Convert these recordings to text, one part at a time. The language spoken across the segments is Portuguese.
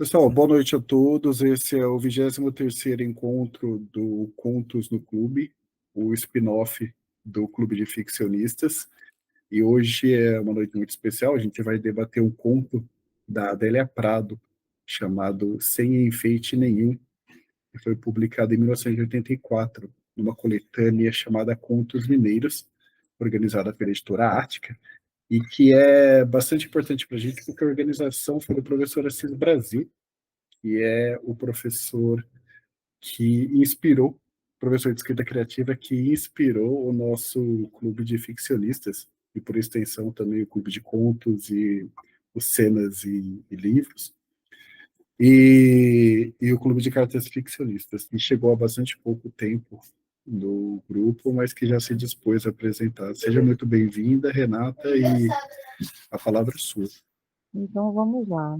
Pessoal, boa noite a todos. Esse é o 23º encontro do Contos no Clube, o spin-off do Clube de Ficcionistas. E hoje é uma noite muito especial. A gente vai debater um conto da Adélia Prado, chamado Sem Enfeite Nenhum, que foi publicado em 1984, numa coletânea chamada Contos Mineiros, organizada pela editora Ática, e que é bastante importante para a gente, porque a organização foi do professor Assis Brasil, que é o professor que inspirou, professor de escrita criativa, que inspirou o nosso clube de ficcionistas, e por extensão também o clube de contos e os cenas e livros, e o clube de cartas ficcionistas, que chegou há bastante pouco tempo no grupo, mas que já se dispôs a apresentar. Seja muito bem-vinda, Renata, e a palavra é sua. Então vamos lá.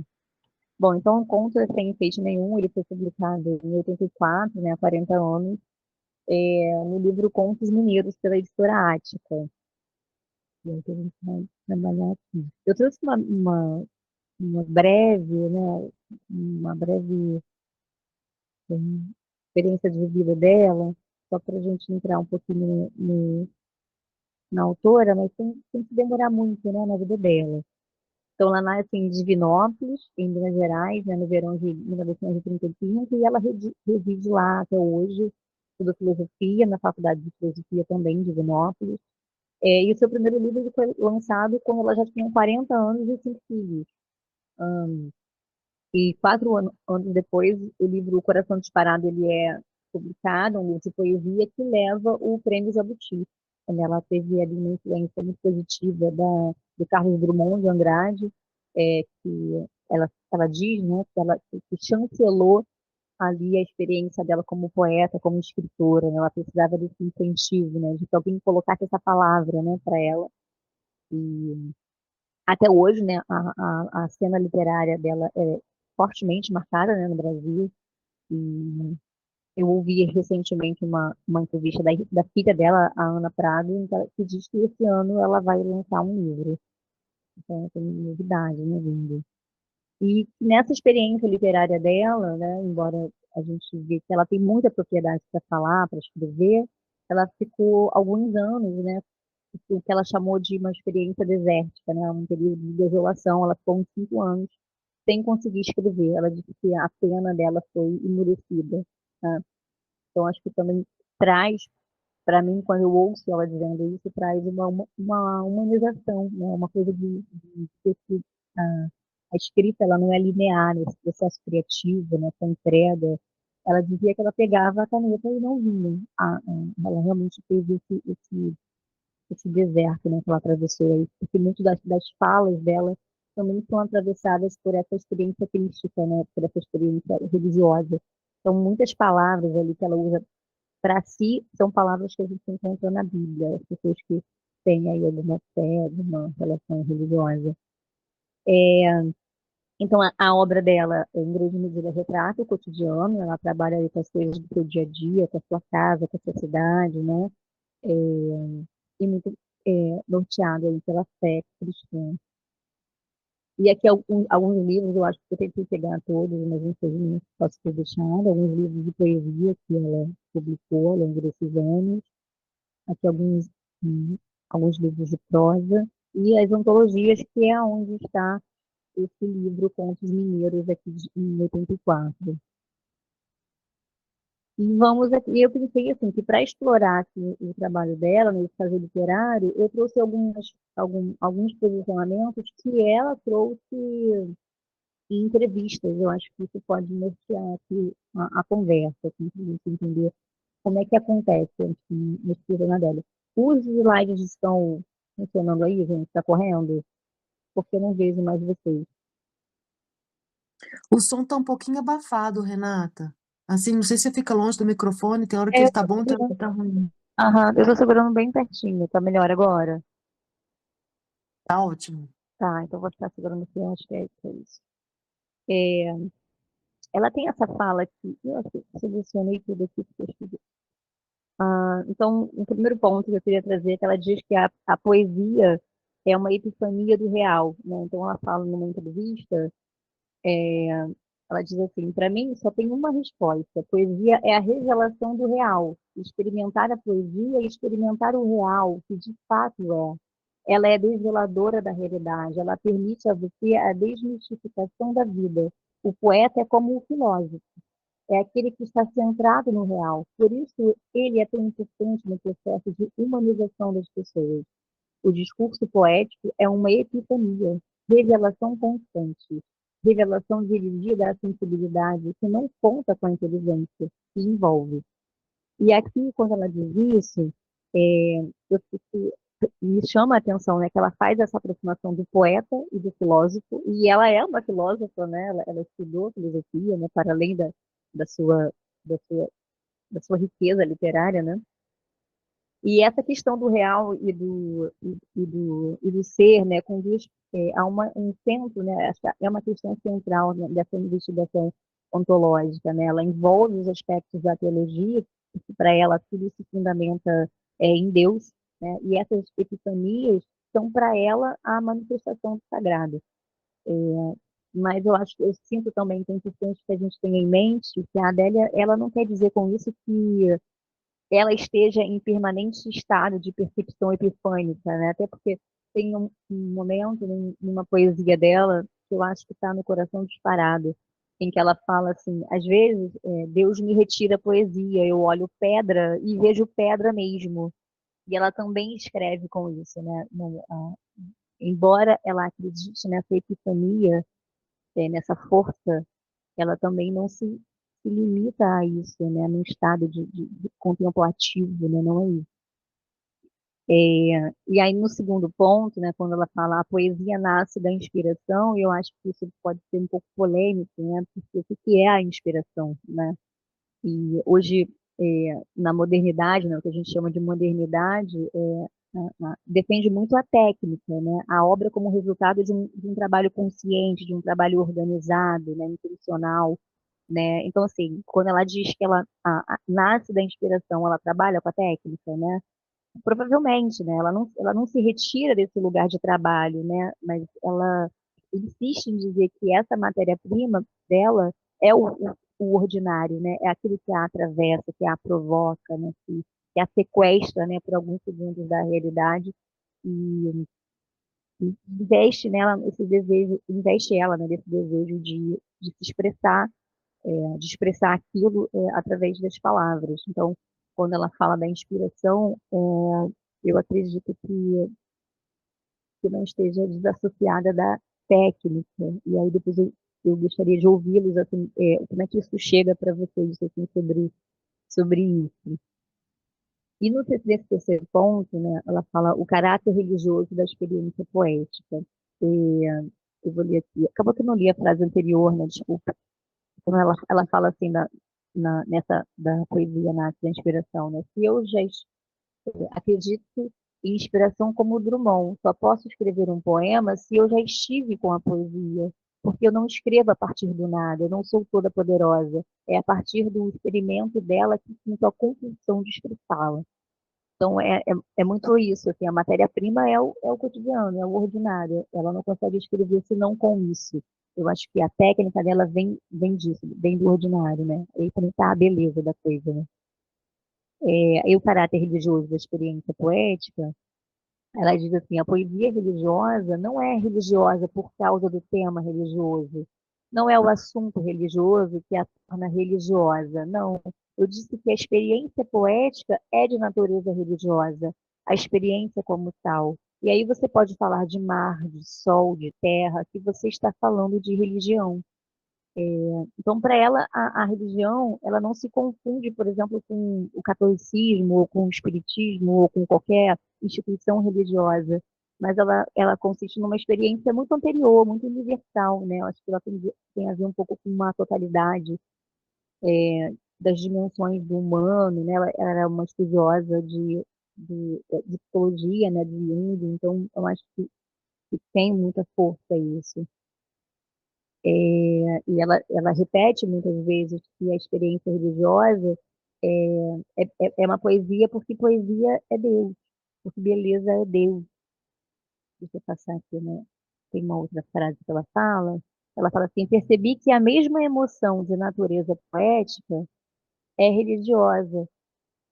Bom, então o conto é Sem Enfeite Nenhum, ele foi publicado em 84, né, há 40 anos, no livro Contos Mineiros, pela editora Ática. E aí que a gente vai trabalhar aqui. Eu trouxe uma breve, né, uma breve experiência de vida dela, só para a gente entrar um pouquinho na autora, mas sem se demorar muito, né, na vida dela. Então, ela nasce em Divinópolis, em Minas Gerais, né, no verão de 1935, e ela reside lá até hoje, estuda filosofia, na Faculdade de Filosofia também, em Divinópolis. E o seu primeiro livro foi lançado quando ela já tinha 40 anos e 5 filhos. E 4 anos depois, o livro O Coração Disparado ele é publicado, um livro de poesia que leva o Prêmio Jabuti. Ela teve ali uma influência muito positiva do Carlos Drummond de Andrade, que ela diz, né, que chancelou ali a experiência dela como poeta, como escritora, né? Ela precisava desse incentivo, né, de que alguém colocasse essa palavra, né, para ela. E até hoje, né, a cena literária dela é fortemente marcada, né, no Brasil. E eu ouvi recentemente uma entrevista da filha dela, a Ana Prado, em que diz que esse ano ela vai lançar um livro. Então, tem novidade, né, vindo. E nessa experiência literária dela, né, embora a gente vê que ela tem muita propriedade para falar, para escrever, ela ficou alguns anos, né, o que ela chamou de uma experiência desértica, né, um período de desolação. Ela ficou uns 5 anos sem conseguir escrever. Ela disse que a pena dela foi imurecida, né? Então, acho que também traz, para mim, quando eu ouço ela dizendo isso, traz uma humanização, né? Uma coisa de ter que a escrita ela não é linear nesse processo criativo, né? Com entrega. Ela dizia que ela pegava a caneta e não vinha. Ela realmente teve esse deserto, né, que ela atravessou aí, porque muitas das falas dela também são atravessadas por essa experiência crística, né, por essa experiência religiosa. Então, muitas palavras ali que ela usa para si são palavras que a gente encontra na Bíblia, as pessoas que têm aí alguma fé, alguma relação religiosa. Então, a obra dela, em grande medida, retrata o cotidiano. Ela trabalha aí com as coisas do seu dia a dia, com a sua casa, com a sua cidade, né? É, e muito norteada aí pela fé cristã. E aqui alguns livros, eu acho que eu tentei pegar todos, mas infelizmente posso ter deixado. Alguns livros de poesia que ela publicou ao longo desses anos. Aqui hum, alguns livros de prosa. E as antologias, que é onde está esse livro Contos Mineiros, aqui em 84. E vamos aqui, eu pensei assim, que para explorar aqui o trabalho dela, nesse fazer literário, eu trouxe alguns posicionamentos que ela trouxe em entrevistas. Eu acho que isso pode nortear aqui a conversa, assim, para a gente entender como é que acontece nesse programa dela. Os slides estão funcionando aí, gente? Está correndo? Porque eu não vejo mais vocês. O som tá um pouquinho abafado, Renata. Assim, não sei se você fica longe do microfone, tem hora que É, ele tá bom, tem hora que tá ruim. aham, eu estou segurando bem pertinho. Tá melhor agora? Tá ótimo. Tá, então vou ficar segurando aqui, eu acho que é isso. É, ela tem essa fala aqui, eu acho que selecionei tudo aqui porque eu escrevi. Então, o primeiro ponto que eu queria trazer é que ela diz que a poesia é uma epifania do real, né? Então, ela fala numa entrevista, Ela diz assim: para mim só tem uma resposta. Poesia é a revelação do real. Experimentar a poesia é experimentar o real, que de fato é. Ela é desveladora da realidade, ela permite a você a desmistificação da vida. O poeta é como o filósofo, é aquele que está centrado no real. Por isso, ele é tão importante no processo de humanização das pessoas. O discurso poético é uma epifania, revelação constante, revelação dirigida à sensibilidade que não conta com a inteligência, que envolve. E aqui, quando ela diz isso, me chama a atenção, né, que ela faz essa aproximação do poeta e do filósofo, e ela é uma filósofa, né, ela estudou filosofia, né, para além da sua, da sua, da sua riqueza literária, né, e essa questão do real e do ser, né, conduz a um centro, né, essa é uma questão central, né, dessa investigação ontológica, né, ela envolve os aspectos da teologia, porque para ela tudo se fundamenta em Deus, né, e essas epifanias são para ela a manifestação do sagrado. Mas eu acho que eu sinto também que é importante que a gente tenha em mente que a Adélia, ela não quer dizer com isso que ela esteja em permanente estado de percepção epifânica, né? Até porque tem um momento numa poesia dela que eu acho que está no Coração Disparado, em que ela fala assim: às vezes Deus me retira a poesia, eu olho pedra e vejo pedra mesmo. E ela também escreve com isso, né? Embora ela acredite nessa epifania, nessa força, ela também não se limita a isso, né, num estado de contemplativo, né, não é isso. E aí, no segundo ponto, né, quando ela fala a poesia nasce da inspiração, eu acho que isso pode ser um pouco polêmico, né, porque o que é a inspiração, né? E hoje, na modernidade, né, o que a gente chama de modernidade, depende muito a técnica, né? A obra como resultado de um trabalho consciente, de um trabalho organizado, né, intencional, né? Então, assim, quando ela diz que ela nasce da inspiração, ela trabalha com a técnica, né? Provavelmente, né? Ela não se retira desse lugar de trabalho, né? Mas ela insiste em dizer que essa matéria-prima dela é o ordinário, né? É aquilo que a atravessa, que a provoca, né? Que a sequestra, né? Por alguns segundos da realidade e investe nela esse desejo, investe ela, né? Desse desejo de se expressar, de expressar aquilo através das palavras. Então, quando ela fala da inspiração, eu acredito que não esteja desassociada da técnica. E aí depois eu gostaria de ouvi-los, assim, como é que isso chega para vocês, assim, sobre isso. E no nesse terceiro ponto, né, ela fala o caráter religioso da experiência poética. E, eu vou ler aqui. Acabou que eu não li a frase anterior, né, desculpa. Quando ela fala assim nessa da poesia nasce da inspiração, né? Se eu já acredito em inspiração como Drummond, só posso escrever um poema se eu já estive com a poesia, porque eu não escrevo a partir do nada, eu não sou toda poderosa, é a partir do experimento dela que sinto a compulsão de expressá-la. Então é muito isso, assim, a matéria-prima é o cotidiano, é o ordinário, ela não consegue escrever senão com isso. Eu acho que a técnica dela vem disso, vem do ordinário, né? Aí também tá a beleza da coisa, né? E o caráter religioso da experiência poética, ela diz assim, a poesia religiosa não é religiosa por causa do tema religioso, não é o assunto religioso que a torna religiosa, não. Eu disse que a experiência poética é de natureza religiosa, a experiência como tal. E aí você pode falar de mar, de sol, de terra, que você está falando de religião. Então, para ela, a religião, ela não se confunde, por exemplo, com o catolicismo, ou com o espiritismo, ou com qualquer instituição religiosa, mas ela consiste numa experiência muito anterior, muito universal, né? Eu acho que ela tem a ver um pouco com uma totalidade das dimensões do humano, né? Ela era uma estudiosa de psicologia, né? De Jung, então eu acho que tem muita força isso. E ela repete muitas vezes que a experiência religiosa é uma poesia porque poesia é Deus, porque beleza é Deus. Deixa eu passar aqui, né? Tem uma outra frase que ela fala. Ela fala assim: percebi que a mesma emoção de natureza poética é religiosa,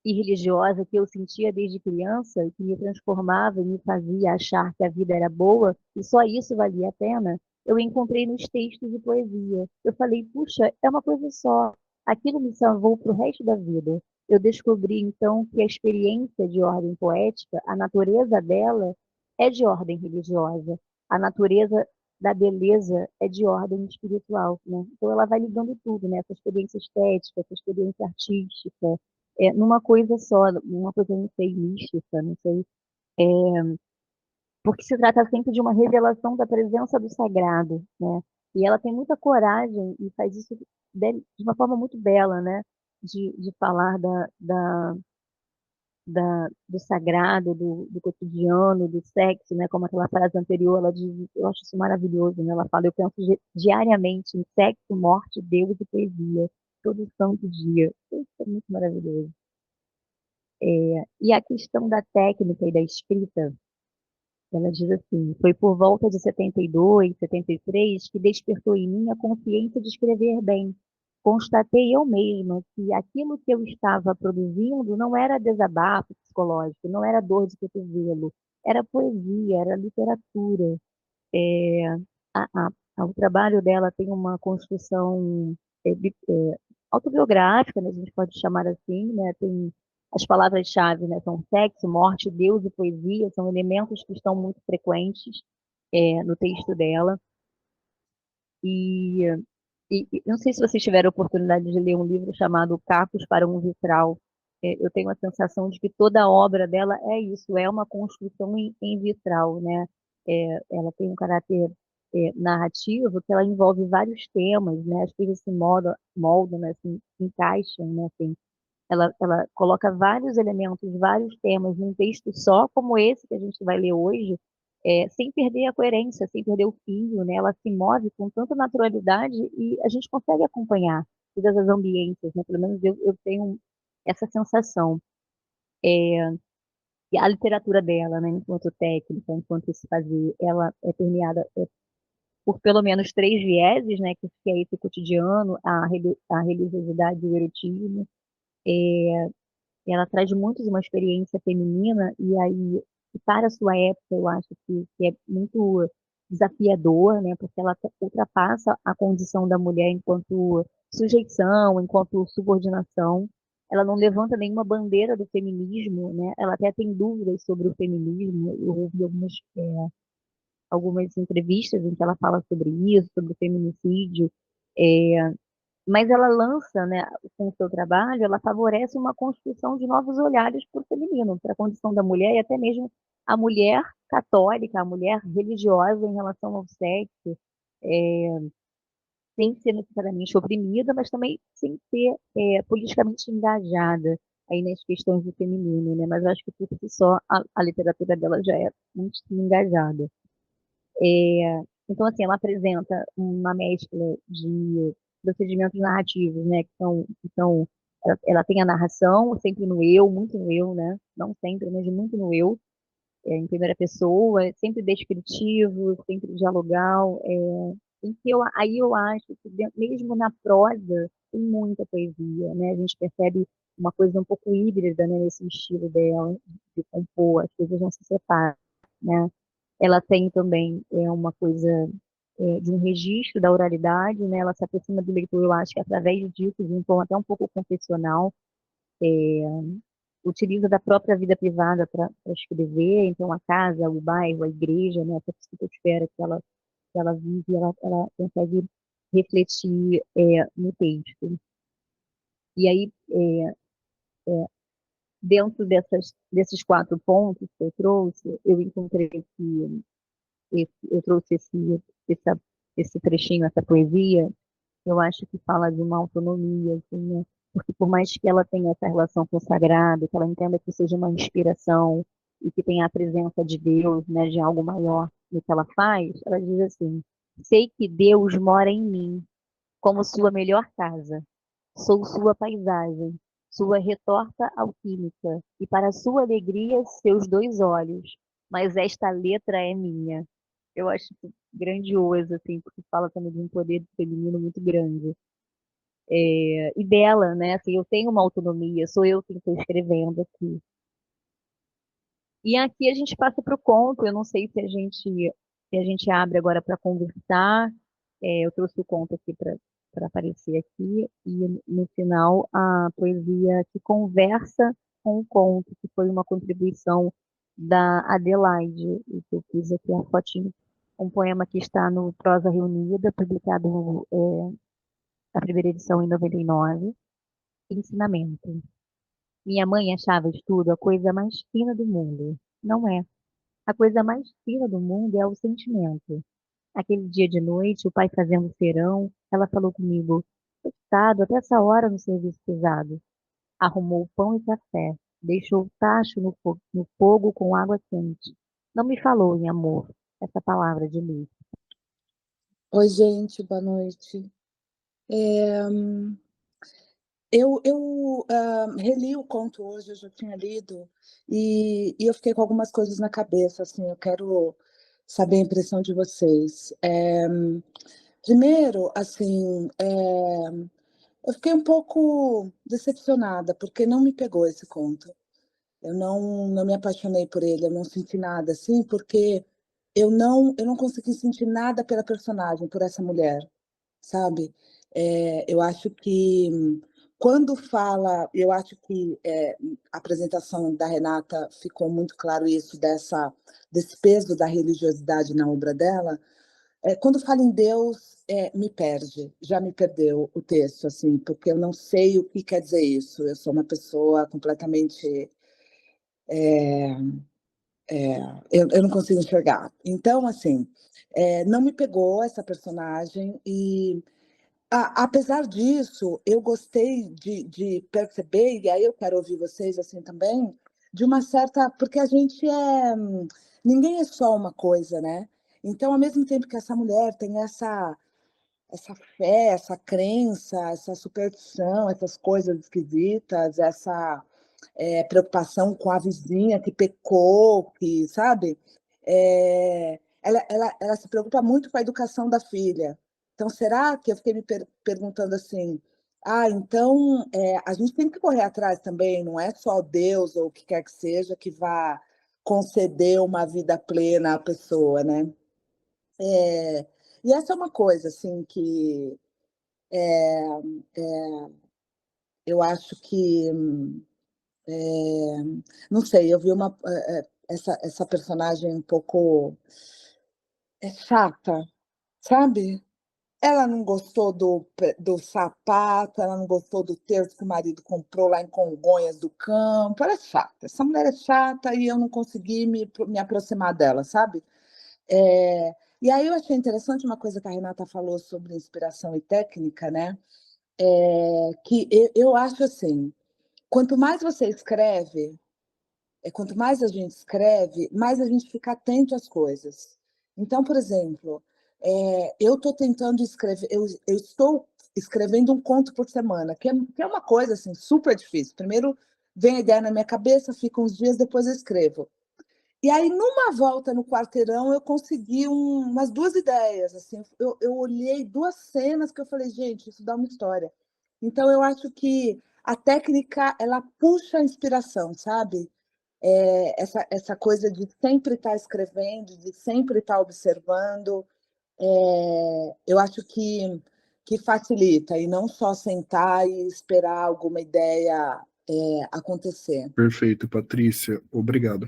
e religiosa que eu sentia desde criança, e que me transformava e me fazia achar que a vida era boa e só isso valia a pena, eu encontrei nos textos de poesia. Eu falei, puxa, é uma coisa só. Aquilo me salvou para o resto da vida. Eu descobri então que a experiência de ordem poética, a natureza dela é de ordem religiosa. A natureza da beleza é de ordem espiritual, né? Então ela vai ligando tudo, né? Essa experiência estética, essa experiência artística, numa coisa só, numa coisa, não sei, mística, não sei, porque se trata sempre de uma revelação da presença do sagrado, né? E ela tem muita coragem e faz isso de uma forma muito bela, né? De falar do sagrado, do cotidiano, do sexo, né? Como aquela frase anterior, ela diz, eu acho isso maravilhoso, né? Ela fala, eu penso diariamente em sexo, morte, Deus e poesia, todo santo dia. Isso é muito maravilhoso. E a questão da técnica e da escrita, ela diz assim: foi por volta de 72, 73 que despertou em mim a consciência de escrever bem. Constatei eu mesma que aquilo que eu estava produzindo não era desabafo psicológico, não era dor de cotovelo, era poesia, era literatura. É, o trabalho dela tem uma construção autobiográfica, né, a gente pode chamar assim, né, tem as palavras-chave, né, são sexo, morte, Deus e poesia, são elementos que estão muito frequentes no texto dela. E, e não sei se vocês tiveram a oportunidade de ler um livro chamado Cacos para um Vitral. Eu tenho a sensação de que toda a obra dela é isso, é uma construção em vitral, né? Ela tem um caráter narrativo que ela envolve vários temas, né? As coisas se moldam, né? Se encaixam, né? Assim, ela coloca vários elementos, vários temas num texto só, como esse que a gente vai ler hoje, sem perder a coerência, sem perder o fio, né? Ela se move com tanta naturalidade e a gente consegue acompanhar todas as ambiências, né? Pelo menos eu tenho essa sensação. E a literatura dela, né, enquanto técnica, enquanto esse fazer, ela é permeada por pelo menos três vieses, né, que é esse cotidiano, a religiosidade e o erotismo. Ela traz muito de uma experiência feminina e aí, para a sua época, eu acho que é muito desafiador, né, porque ela ultrapassa a condição da mulher enquanto sujeição, enquanto subordinação. Ela não levanta nenhuma bandeira do feminismo, né? Ela até tem dúvidas sobre o feminismo. Eu ouvi algumas entrevistas em que ela fala sobre isso, sobre o feminicídio. É, mas ela lança, né, com o seu trabalho, ela favorece uma construção de novos olhares para o feminino, para a condição da mulher e até mesmo a mulher católica, a mulher religiosa em relação ao sexo, sem ser necessariamente oprimida, mas também sem ser politicamente engajada aí nas questões do feminino, né? Mas eu acho que por si só a literatura dela já é muito engajada. Então, assim, ela apresenta uma mescla de procedimentos narrativos, né, ela tem a narração sempre no eu, muito no eu, né, não sempre, mas muito no eu, em primeira pessoa, sempre descritivo, sempre dialogal, em que aí eu acho que mesmo na prosa tem muita poesia, né, a gente percebe uma coisa um pouco híbrida, né, nesse estilo dela de compor, as coisas não se separam, né. Ela tem também uma coisa de um registro da oralidade, né? Ela se aproxima do leitor, eu acho que através disso, de um tom até um pouco confessional, utiliza da própria vida privada para escrever, então a casa, o bairro, a igreja, né? Essa psicosfera que ela vive, ela consegue refletir no texto. E aí, dentro desses quatro pontos que eu trouxe, eu encontrei que eu trouxe esse trechinho, essa poesia, eu acho que fala de uma autonomia, assim, né? Porque por mais que ela tenha essa relação com o sagrado, que ela entenda que seja uma inspiração e que tenha a presença de Deus, né, de algo maior no que ela faz, ela diz assim: sei que Deus mora em mim, como sua melhor casa. Sou sua paisagem, sua retorta alquímica, e para sua alegria, seus dois olhos. Mas esta letra é minha. Eu acho isso grandioso, assim, porque fala também de um poder feminino muito grande. E dela, né? Assim, eu tenho uma autonomia, sou eu quem estou escrevendo aqui. E aqui a gente passa para o conto. Eu não sei se a gente abre agora para conversar. Eu trouxe o conto aqui para aparecer aqui e no final a poesia que conversa com o conto, que foi uma contribuição da Adelaide, e que eu fiz aqui a fotinho, um poema que está no Prosa Reunida, publicado a primeira edição em 99, Ensinamento. Minha mãe achava estudo a coisa mais fina do mundo. Não é. A coisa mais fina do mundo é o sentimento. Aquele dia de noite, o pai fazendo serão, ela falou comigo: "Coitado, até essa hora no serviço pesado." Arrumou pão e café, deixou o tacho no fogo com água quente. Não me falou em amor, essa palavra de luz. Oi, gente, boa noite. Eu reli o conto hoje, eu já tinha lido, e eu fiquei com algumas coisas na cabeça, assim, eu quero saber a impressão de vocês. Primeiro, assim, eu fiquei um pouco decepcionada, porque não me pegou esse conto. Eu não me apaixonei por ele, eu não senti nada, assim, porque eu não consegui sentir nada pela personagem, por essa mulher, sabe? Eu acho que quando fala, eu acho que a apresentação da Renata ficou muito claro isso, desse peso da religiosidade na obra dela. Quando fala em Deus, me perde, já me perdeu o texto, assim, porque eu não sei o que quer dizer isso. Eu sou uma pessoa completamente eu não consigo enxergar. Então, assim, não me pegou essa personagem e, apesar disso, eu gostei de perceber, e aí eu quero ouvir vocês assim também, de uma certa. Porque a gente é. Ninguém é só uma coisa, né? Então, ao mesmo tempo que essa mulher tem essa fé, essa crença, essa superstição, essas coisas esquisitas, essa preocupação com a vizinha que pecou, que, sabe? Ela se preocupa muito com a educação da filha. Então, será que eu fiquei me perguntando assim, então a gente tem que correr atrás também, não é só Deus ou o que quer que seja que vá conceder uma vida plena à pessoa, né? É, e essa é uma coisa assim que eu acho que não sei, eu vi essa personagem um pouco chata, sabe? Ela não gostou do sapato, ela não gostou do terço que o marido comprou lá em Congonhas do Campo. Ela é chata. Essa mulher é chata e eu não consegui me aproximar dela, sabe? E aí eu achei interessante uma coisa que a Renata falou sobre inspiração e técnica, né? Que eu acho assim, quanto mais você escreve, quanto mais a gente escreve, mais a gente fica atento às coisas. Então, por exemplo, eu estou tentando escrever, eu estou escrevendo um conto por semana, que é uma coisa assim, super difícil. Primeiro vem a ideia na minha cabeça, fica uns dias, depois eu escrevo. E aí, numa volta no quarteirão, eu consegui umas duas ideias. Assim, eu olhei duas cenas que eu falei, gente, isso dá uma história. Então, eu acho que a técnica, ela puxa a inspiração, sabe? Essa coisa de sempre estar escrevendo, de sempre estar observando, eu acho que facilita, e não só sentar e esperar alguma ideia acontecer. Perfeito, Patrícia. Obrigado.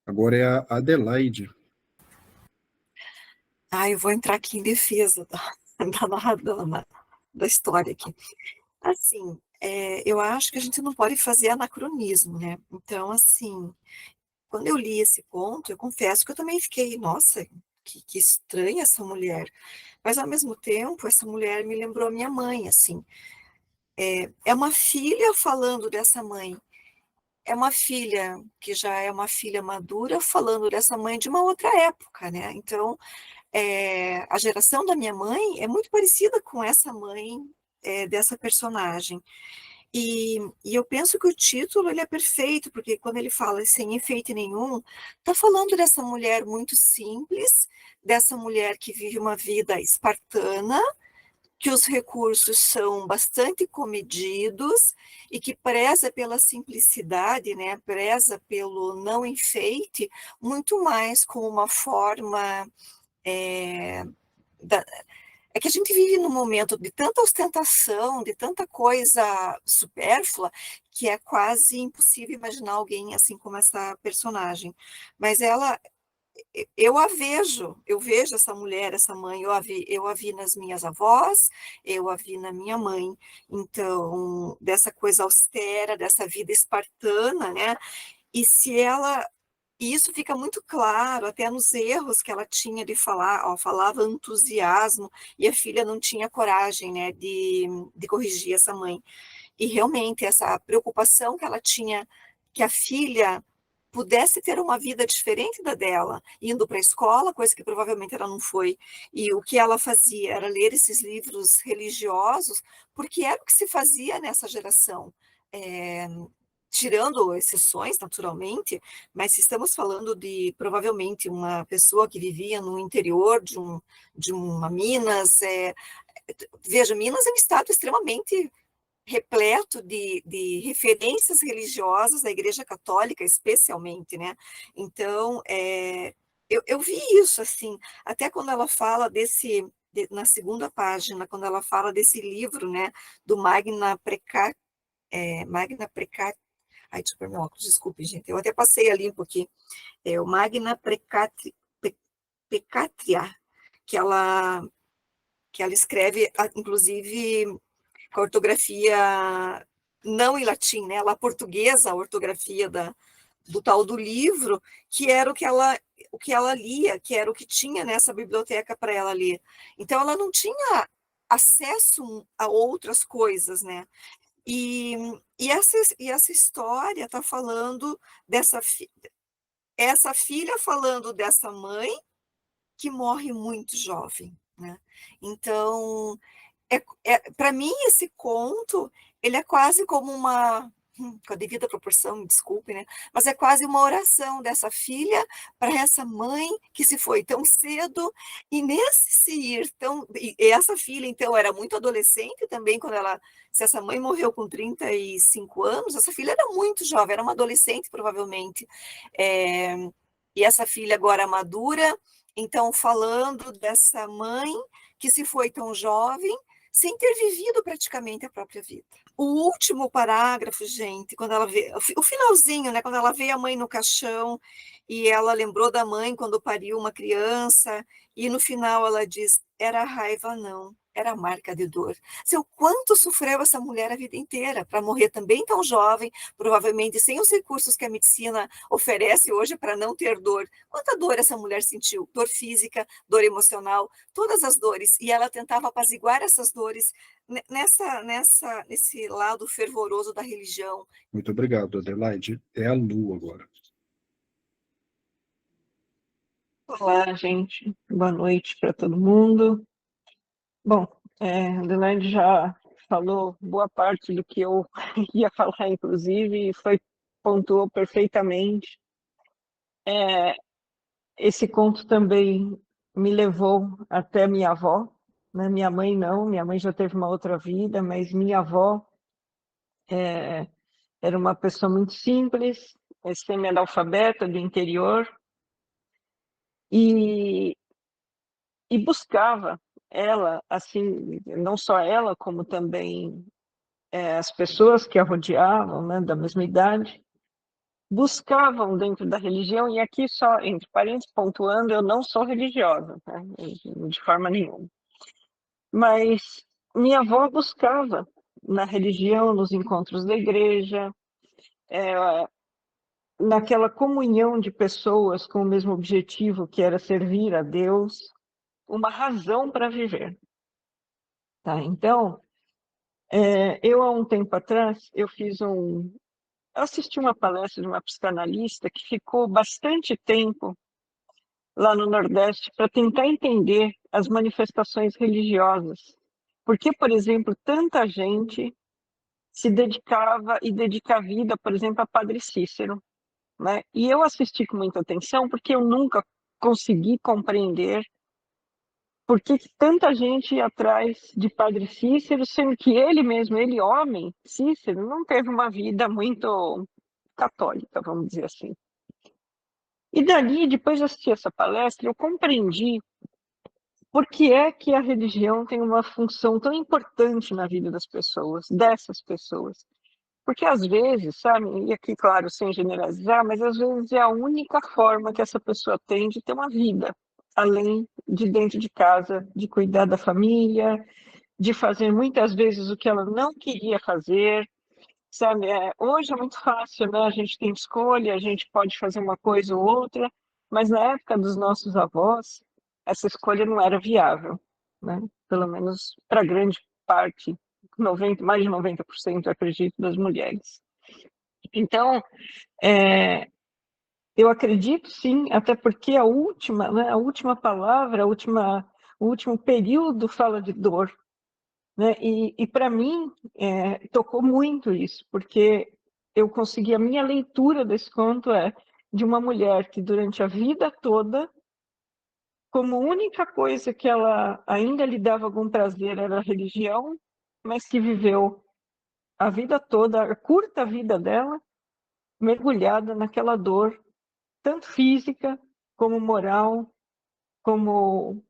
Agora é a Adelaide. Eu vou entrar aqui em defesa da narradora, da história aqui. Assim, eu acho que a gente não pode fazer anacronismo, né? Então, assim, quando eu li esse conto, eu confesso que eu também fiquei, nossa, que estranha essa mulher. Mas, ao mesmo tempo, essa mulher me lembrou a minha mãe, assim. É uma filha falando dessa mãe. É uma filha que já é uma filha madura falando dessa mãe de uma outra época, né? Então, a geração da minha mãe é muito parecida com essa mãe dessa personagem. E eu penso que o título ele é perfeito, porque quando ele fala sem efeito nenhum, está falando dessa mulher muito simples, dessa mulher que vive uma vida espartana, que os recursos são bastante comedidos e que preza pela simplicidade, né? Preza pelo não enfeite, muito mais como uma forma é que a gente vive num momento de tanta ostentação, de tanta coisa supérflua, que é quase impossível imaginar alguém assim como essa personagem. Mas ela, eu vejo essa mulher, essa mãe, eu a vi nas minhas avós, eu a vi na minha mãe. Então, dessa coisa austera, dessa vida espartana, né? E se ela e isso fica muito claro, até nos erros que ela tinha de falar, ó, falava entusiasmo, e a filha não tinha coragem, né, de corrigir essa mãe. E realmente, essa preocupação que ela tinha, que a filha pudesse ter uma vida diferente da dela, indo para a escola, coisa que provavelmente ela não foi. E o que ela fazia era ler esses livros religiosos, porque era o que se fazia nessa geração. É, tirando exceções, naturalmente, mas se estamos falando de provavelmente uma pessoa que vivia no interior de uma Minas, veja, Minas é um estado extremamente repleto de referências religiosas da Igreja Católica, especialmente, né? Então, eu vi isso, assim, até quando ela fala na segunda página, quando ela fala desse livro, né, do Magna Precat. Ai, deixa eu pôr meu óculos, desculpe, gente. Eu até passei ali um pouquinho. É o Magna Precatria, que ela, que ela escreve, inclusive, com a ortografia não em latim, né? Ela portuguesa, a ortografia do tal do livro, que era o que ela lia, que era o que tinha nessa biblioteca para ela ler. Então, ela não tinha acesso a outras coisas, né? E essa história está falando essa filha falando dessa mãe que morre muito jovem, né? Então, para mim, esse conto, ele é quase como com a devida proporção, me desculpe, né? Mas é quase uma oração dessa filha para essa mãe que se foi tão cedo, e nesse se ir tão... E essa filha, então, era muito adolescente também, se essa mãe morreu com 35 anos, essa filha era muito jovem, era uma adolescente, provavelmente. E essa filha agora madura, então, falando dessa mãe que se foi tão jovem, sem ter vivido praticamente a própria vida. O último parágrafo, gente, quando ela vê, o finalzinho, né, quando ela vê a mãe no caixão e ela lembrou da mãe quando pariu uma criança, e no final ela diz, era raiva não, era marca de dor. O quanto sofreu essa mulher a vida inteira para morrer também tão jovem, provavelmente sem os recursos que a medicina oferece hoje para não ter dor. Quanta dor essa mulher sentiu? Dor física, dor emocional, todas as dores. E ela tentava apaziguar essas dores nesse lado fervoroso da religião. Muito obrigado, Adelaide. É a Lu agora. Olá, gente. Boa noite para todo mundo. Bom, a Adelaide já falou boa parte do que eu ia falar, inclusive, e pontuou perfeitamente. Esse conto também me levou até minha avó, né? Minha mãe não, minha mãe já teve uma outra vida, mas minha avó era uma pessoa muito simples, semi-analfabeta do interior, e buscava ela, assim, não só ela, como também as pessoas que a rodeavam, né, da mesma idade, buscavam dentro da religião, e aqui só, entre parênteses, pontuando, eu não sou religiosa, tá? De forma nenhuma. Mas minha avó buscava na religião, nos encontros da igreja, naquela comunhão de pessoas com o mesmo objetivo, que era servir a Deus, uma razão para viver. Tá? Então, eu, há um tempo atrás, eu assisti uma palestra de uma psicanalista que ficou bastante tempo lá no Nordeste para tentar entender as manifestações religiosas. Por que, por exemplo, tanta gente se dedicava e dedica a vida, por exemplo, a Padre Cícero, né? E eu assisti com muita atenção porque eu nunca consegui compreender por que tanta gente ia atrás de Padre Cícero, sendo que ele mesmo, ele homem, Cícero, não teve uma vida muito católica, vamos dizer assim. E dali, depois de assistir essa palestra, eu compreendi por que é que a religião tem uma função tão importante na vida das pessoas, dessas pessoas. Porque às vezes, sabe, e aqui, claro, sem generalizar, mas às vezes é a única forma que essa pessoa tem de ter uma vida, além de dentro de casa, de cuidar da família, de fazer muitas vezes o que ela não queria fazer, sabe? Hoje é muito fácil, né? A gente tem escolha, a gente pode fazer uma coisa ou outra, mas na época dos nossos avós, essa escolha não era viável, né? Pelo menos para grande parte, 90, mais de 90%, eu acredito, das mulheres. Então, eu acredito sim, até porque a última, né, a última palavra, o último período fala de dor, né? E para mim tocou muito isso, porque eu consegui, a minha leitura desse conto é de uma mulher que durante a vida toda, como única coisa que ela ainda lhe dava algum prazer era a religião, mas que viveu a vida toda, a curta vida dela, mergulhada naquela dor, tanto física, como moral, como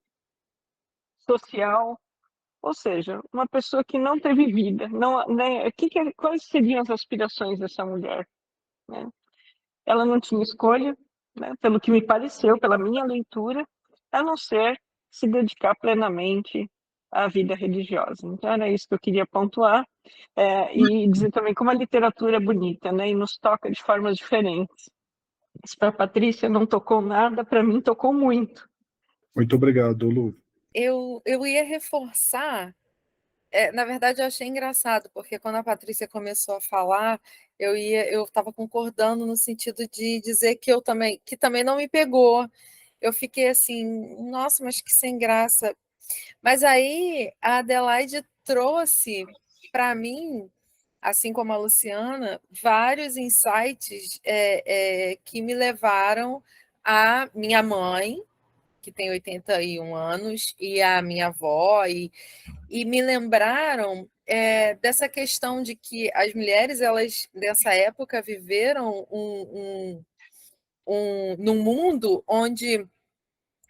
social, ou seja, uma pessoa que não teve vida. Não, né, quais seriam as aspirações dessa mulher? Né? Ela não tinha escolha, né, pelo que me pareceu, pela minha leitura, a não ser se dedicar plenamente à vida religiosa. Então, era isso que eu queria pontuar, e dizer também como a literatura é bonita, né, e nos toca de formas diferentes. Se para a Patrícia não tocou nada, para mim tocou muito. Muito obrigado, Lu. Eu ia reforçar, na verdade eu achei engraçado, porque quando a Patrícia começou a falar, eu estava concordando no sentido de dizer que que também não me pegou. Eu fiquei assim, nossa, mas que sem graça. Mas aí a Adelaide trouxe para mim, assim como a Luciana, vários insights que me levaram a minha mãe, que tem 81 anos, e a minha avó, e me lembraram dessa questão de que as mulheres, elas dessa época viveram num mundo onde,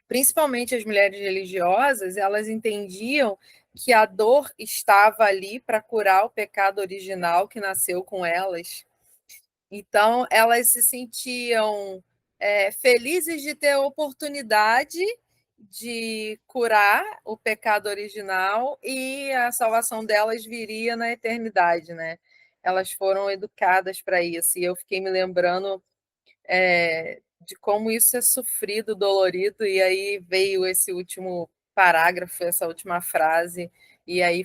principalmente as mulheres religiosas, elas entendiam que a dor estava ali para curar o pecado original que nasceu com elas. Então, elas se sentiam felizes de ter a oportunidade de curar o pecado original e a salvação delas viria na eternidade, né? Elas foram educadas para isso. E eu fiquei me lembrando de como isso é sofrido, dolorido, e aí veio esse último parágrafo, essa última frase, e aí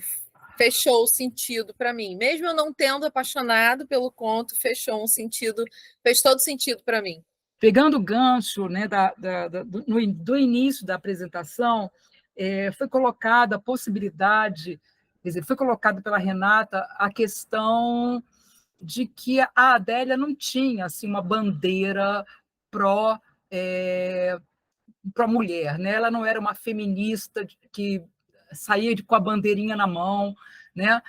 fechou o sentido para mim. Mesmo eu não tendo apaixonado pelo conto, fez todo sentido para mim. Pegando o gancho, né, do início da apresentação, foi colocada a possibilidade, quer dizer, foi colocada pela Renata a questão de que a Adélia não tinha assim, uma bandeira pró-mulher, né? Ela não era uma feminista que saía com a bandeirinha na mão, né?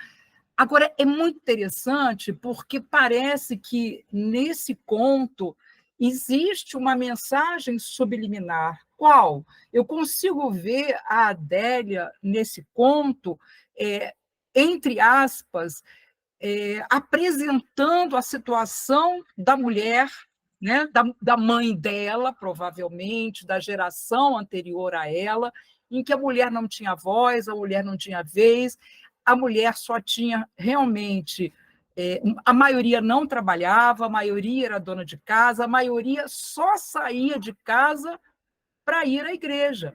Agora, é muito interessante porque parece que nesse conto existe uma mensagem subliminar. Qual? Eu consigo ver a Adélia nesse conto, entre aspas, apresentando a situação da mulher, né, da mãe dela, provavelmente, da geração anterior a ela, em que a mulher não tinha voz, a mulher não tinha vez, a mulher só tinha realmente... a maioria não trabalhava, a maioria era dona de casa, a maioria só saía de casa para ir à igreja,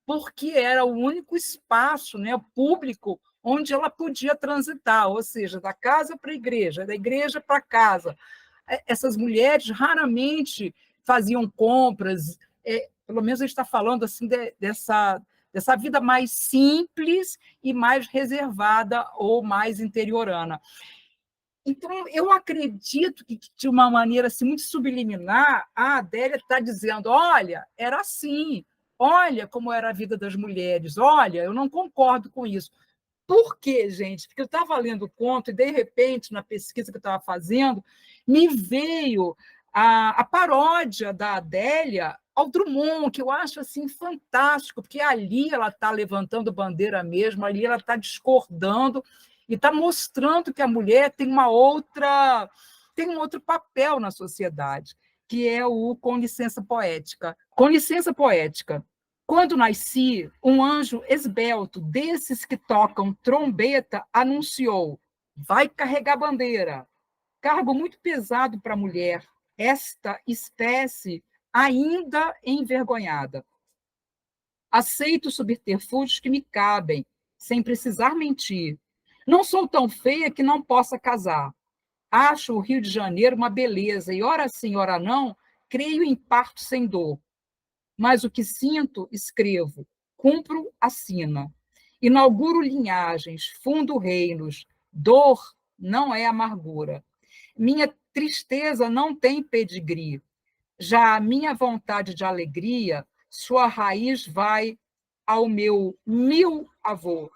porque era o único espaço, né, público onde ela podia transitar, ou seja, da casa para a igreja, da igreja para casa. Essas mulheres raramente faziam compras, pelo menos a gente está falando assim, dessa vida mais simples e mais reservada ou mais interiorana. Então, eu acredito que, de uma maneira assim, muito subliminar, a Adélia está dizendo, olha, era assim, olha como era a vida das mulheres, olha, eu não concordo com isso. Por quê, gente? Porque eu estava lendo o conto e, de repente, na pesquisa que eu estava fazendo, me veio a paródia da Adélia ao Drummond, que eu acho assim fantástico, porque ali ela está levantando bandeira mesmo, ali ela está discordando e está mostrando que a mulher tem um outro papel na sociedade, que é o com licença poética. Com licença poética. Quando nasci, um anjo esbelto, desses que tocam trombeta, anunciou: vai carregar bandeira. Cargo muito pesado para a mulher, esta espécie ainda envergonhada. Aceito subterfúgios que me cabem, sem precisar mentir. Não sou tão feia que não possa casar. Acho o Rio de Janeiro uma beleza, e ora sim, ora não, creio em parto sem dor. Mas o que sinto, escrevo, cumpro a sina. Inauguro linhagens, fundo reinos, dor não é amargura. Minha tristeza não tem pedigree. Já a minha vontade de alegria, sua raiz vai ao meu avô.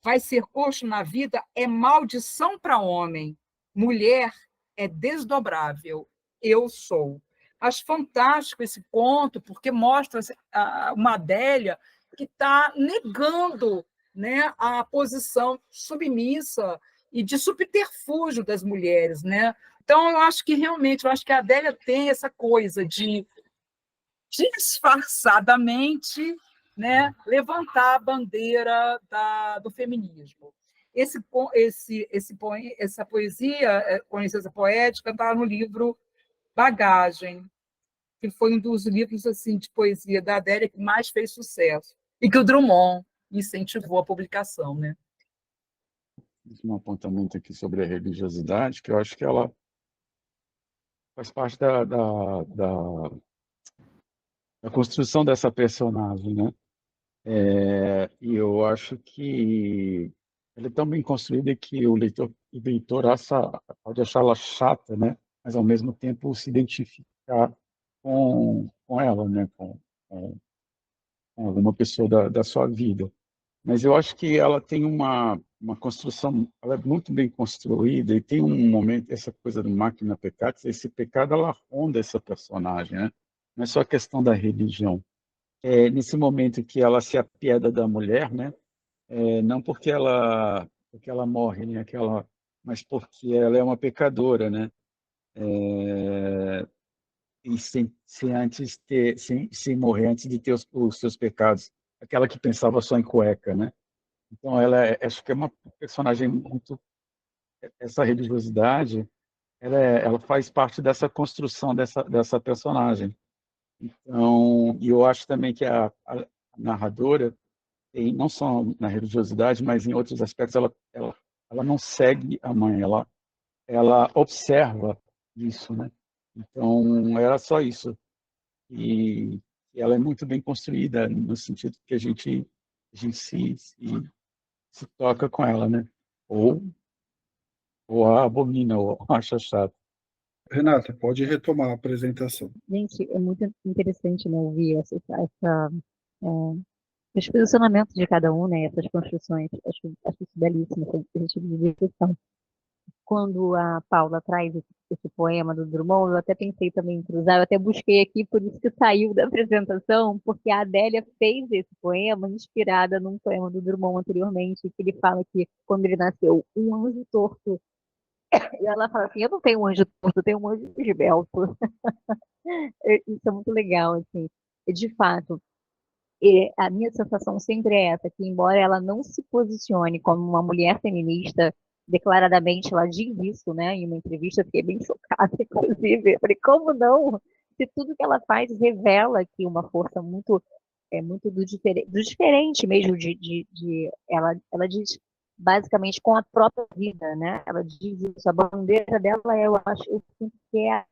Vai ser coxo na vida é maldição para homem. Mulher é desdobrável. Eu sou. Acho fantástico esse conto, porque mostra uma Adélia que está negando, né, a posição submissa e de subterfúgio das mulheres, né? Então, eu acho que realmente, a Adélia tem essa coisa de disfarçadamente, né, levantar a bandeira do feminismo. Essa poesia, com licença poética, está no livro Bagagem, que foi um dos livros assim, de poesia da Adélia que mais fez sucesso, e que o Drummond incentivou a publicação. Né? Um apontamento aqui sobre a religiosidade, que eu acho que ela faz parte da construção dessa personagem, né? E eu acho que ela é tão bem construída que o leitor pode achá-la chata, né? Mas, ao mesmo tempo, se identificar com ela, né? Com alguma pessoa da sua vida. Mas eu acho que ela tem uma construção, ela é muito bem construída e tem um momento, essa coisa do máquina pecado, esse pecado, ela ronda essa personagem, né? Não é só a questão da religião. Nesse momento que ela se apieda da mulher, né? Não porque ela morre, né? Mas porque ela é uma pecadora, né? E sem morrer antes de ter os seus pecados, aquela que pensava só em cueca, né? Então acho que é uma personagem muito, essa religiosidade, ela faz parte dessa construção dessa personagem. Então, e eu acho também que a narradora tem, não só na religiosidade, mas em outros aspectos, ela não segue a mãe, ela observa isso, né? Então, era só isso. E ela é muito bem construída, no sentido que a gente se toca com ela, né? Ou a abomina, ou acha chato. Renata, pode retomar a apresentação. Gente, é muito interessante, né, ouvir os posicionamentos de cada um, né, essas construções. Acho isso belíssimo, a gente vive questão. Quando a Paula traz esse poema do Drummond, eu até pensei também em cruzar, eu até busquei aqui, por isso que saiu da apresentação, porque a Adélia fez esse poema inspirada num poema do Drummond anteriormente, que ele fala que, quando ele nasceu, um anjo torto. E ela fala assim, eu não tenho um anjo torto, eu tenho um anjo esbelto. Isso é muito legal, assim. E, de fato, a minha sensação sempre é essa, que embora ela não se posicione como uma mulher feminista, declaradamente ela diz isso, né, em uma entrevista, fiquei bem chocada, inclusive. Eu falei, como não? Se tudo que ela faz revela aqui uma força muito do diferente mesmo, ela diz basicamente com a própria vida, né? Ela diz isso, a bandeira dela, eu sinto que ela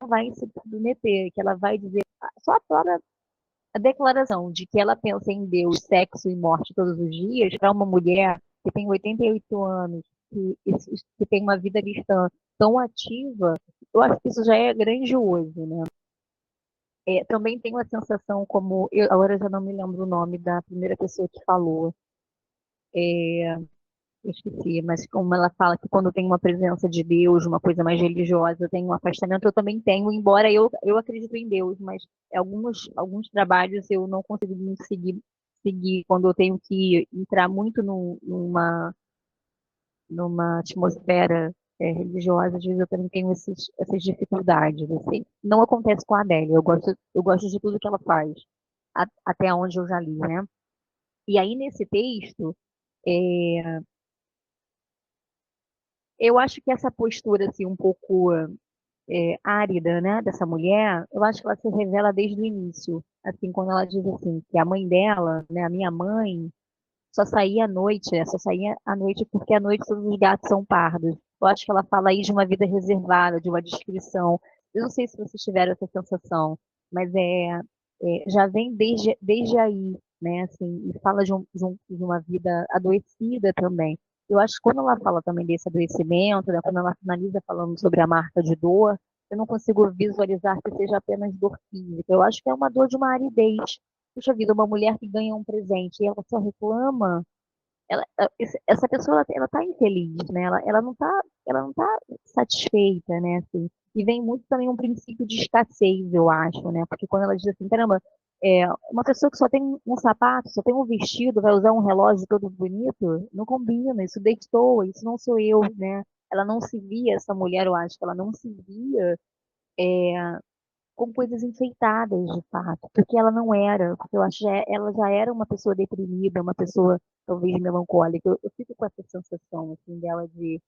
vai se submeter, que ela vai dizer, só a própria declaração de que ela pensa em Deus, sexo e morte todos os dias, para uma mulher que tem 88 anos que tem uma vida cristã tão ativa, eu acho que isso já é grandioso, né? Também tenho a sensação, agora eu já não me lembro o nome da primeira pessoa que falou, eu esqueci, mas como ela fala que quando tem uma presença de Deus, uma coisa mais religiosa, tem um afastamento, eu também tenho, embora eu acredito em Deus, mas alguns trabalhos eu não consigo muito seguir quando eu tenho que entrar muito numa atmosfera religiosa, às vezes eu também tenho essas dificuldades, assim. Não acontece com a Adélia, eu gosto de tudo que ela faz, até onde eu já li, né? E aí, nesse texto, eu acho que essa postura, assim, um pouco árida, né, dessa mulher, eu acho que ela se revela desde o início, assim, quando ela diz assim, que a mãe dela, né, a minha mãe, só saía à noite, só saía à noite porque à noite todos os gatos são pardos. Eu acho que ela fala aí de uma vida reservada, de uma descrição. Eu não sei se vocês tiveram essa sensação, mas já vem desde aí, né? Assim, e fala de uma vida adoecida também. Eu acho que quando ela fala também desse adoecimento, né, quando ela finaliza falando sobre a marca de dor, eu não consigo visualizar que seja apenas dor física. Eu acho que é uma dor de uma aridez. Puxa vida, uma mulher que ganha um presente e ela só reclama, essa pessoa ela tá infeliz, né? Ela não tá satisfeita, né? Assim. E vem muito também um princípio de escassez, eu acho, né? Porque quando ela diz assim, caramba, uma pessoa que só tem um sapato, só tem um vestido, vai usar um relógio todo bonito, não combina, isso destoa, isso não sou eu, né? Ela não se via, essa mulher, eu acho que ela não se via com coisas enfeitadas, de fato, porque ela não era, porque eu acho que ela já era uma pessoa deprimida, uma pessoa talvez melancólica. Eu fico com essa sensação assim dela de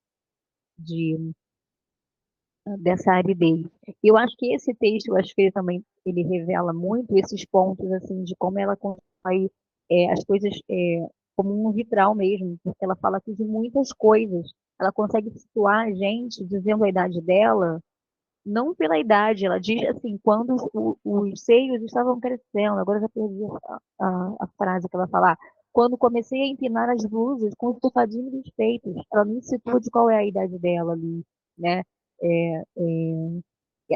dessa aridez. Eu acho que esse texto, eu acho que ele também ele revela muito esses pontos assim de como ela constrói as coisas como um vitral mesmo, porque ela fala aqui de muitas coisas. Ela consegue situar a gente dizendo a idade dela não pela idade, ela diz assim, quando os seios estavam crescendo, agora eu já perdi a frase que ela fala, quando comecei a empinar as blusas com os tufadinhos dos peitos, ela me citou de qual é a idade dela ali, né? É,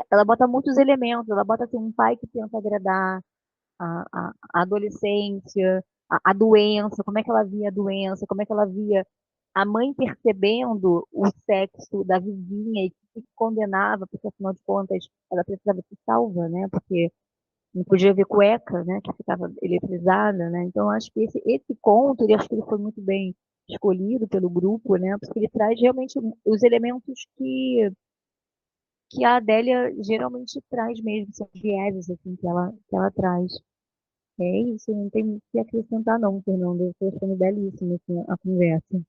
ela bota muitos elementos, ela bota assim, um pai que tenta agradar a adolescência, a doença, como é que ela via a doença, como é que ela via a mãe percebendo o sexo da vizinha e que se condenava, porque afinal de contas ela precisava ser salva, né? Porque não podia ver cueca, né? Que ficava eletrizada, né? Então acho que esse conto, eu acho que ele foi muito bem escolhido pelo grupo, né? Porque ele traz realmente os elementos que a Adélia geralmente traz mesmo, são os vieses assim que ela traz. É isso, não tem muito o que acrescentar não, Fernando. Eu estou achando belíssima assim, a conversa.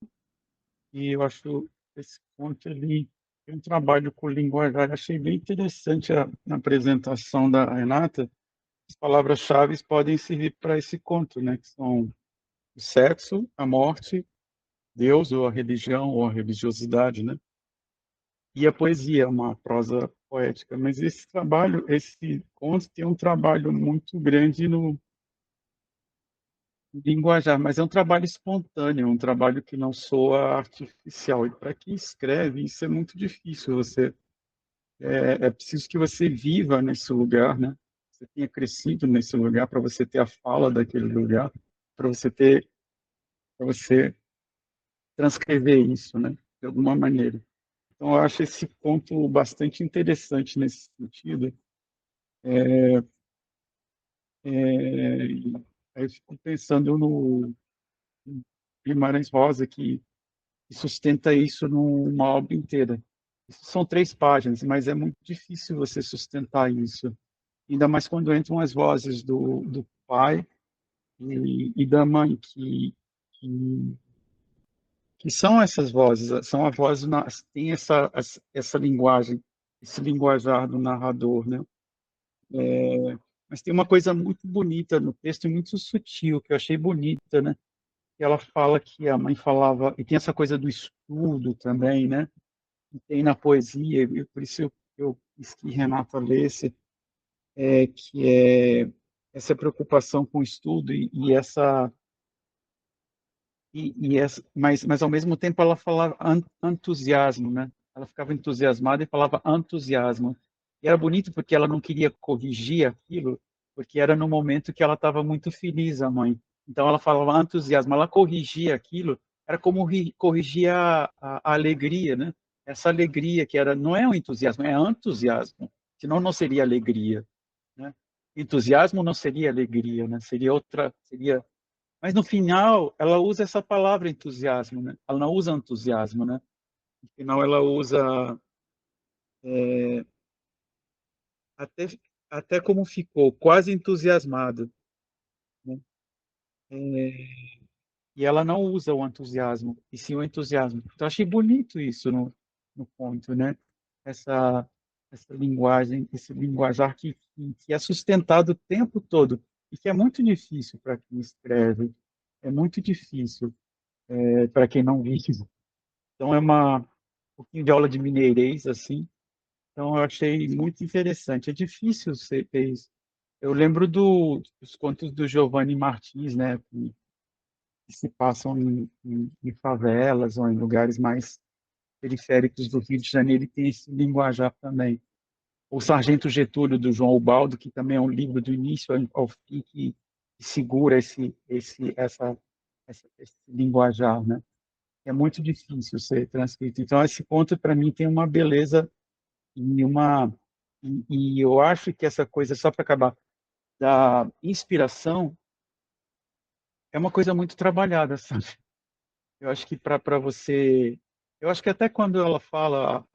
E eu acho esse ponto ali tem um trabalho com linguajar. Achei bem interessante na apresentação da Renata. As palavras-chave podem servir para esse conto, né? Que são o sexo, a morte, Deus ou a religião ou a religiosidade, né? E a poesia, uma prosa poética. Mas esse conto tem um trabalho muito grande no linguajar, mas é um trabalho espontâneo, um trabalho que não soa artificial. E para quem escreve, isso é muito difícil. É preciso que você viva nesse lugar, né? Você tenha crescido nesse lugar para você ter a fala daquele lugar, para você transcrever isso, né? De alguma maneira. Então, eu acho esse ponto bastante interessante nesse sentido. E aí eu fico pensando no Guimarães Rosa, que sustenta isso numa obra inteira. Isso são 3 páginas, mas é muito difícil você sustentar isso. Ainda mais quando entram as vozes do pai e da mãe, que, que são essas vozes, são a voz, tem essa linguagem, esse linguajar do narrador, né? Mas tem uma coisa muito bonita no texto, e muito sutil, que eu achei bonita, né? Que ela fala que a mãe falava, e tem essa coisa do estudo também, né? E tem na poesia, e por isso eu quis que Renata lesse, que é essa preocupação com o estudo e mas ao mesmo tempo ela falava entusiasmo, né? Ela ficava entusiasmada e falava entusiasmo. E era bonito porque ela não queria corrigir aquilo, porque era no momento que ela estava muito feliz, a mãe. Então ela falava entusiasmo, ela corrigia aquilo, era como corrigir a alegria, né? Essa alegria que era, não é um entusiasmo, é entusiasmo, senão não seria alegria, né? Entusiasmo não seria alegria, né? Seria, mas no final ela usa essa palavra entusiasmo, né? Ela não usa entusiasmo, né? No final ela usa até até como ficou, quase entusiasmado, né? É, e ela não usa o entusiasmo, e sim o entusiasmo. Então, achei bonito isso no ponto, né? Essa, essa linguagem, esse linguajar que é sustentado o tempo todo, e que é muito difícil para quem escreve, é muito difícil para quem não vive. Então, um pouquinho de aula de mineirês, assim. Então, eu achei muito interessante. É difícil ser isso. Eu lembro dos contos do Giovanni Martins, né? Que se passam em favelas ou em lugares mais periféricos do Rio de Janeiro, e tem esse linguajar também. O Sargento Getúlio, do João Ubaldo, que também é um livro do início ao fim, que segura esse linguajar, né? É muito difícil ser transcrito. Então, esse conto, para mim, tem uma beleza e e eu acho que essa coisa, só para acabar, da inspiração, é uma coisa muito trabalhada, sabe? Eu acho que para você. Eu acho que até quando ela fala.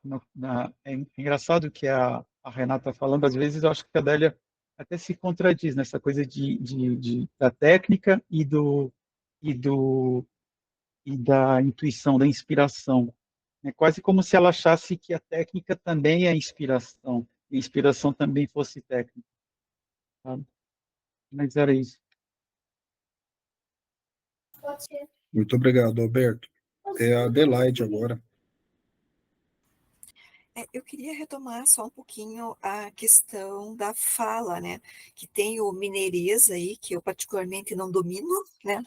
É engraçado que a Renata falando, às vezes eu acho que a Adélia até se contradiz nessa coisa da técnica e, do, e da intuição, da inspiração. É quase como se ela achasse que a técnica também é inspiração, e a inspiração também fosse técnica, sabe? Mas era isso. Muito obrigado, Alberto. É a Adelaide agora. Eu queria retomar só um pouquinho a questão da fala, né? Que tem o mineirês aí, que eu particularmente não domino, né?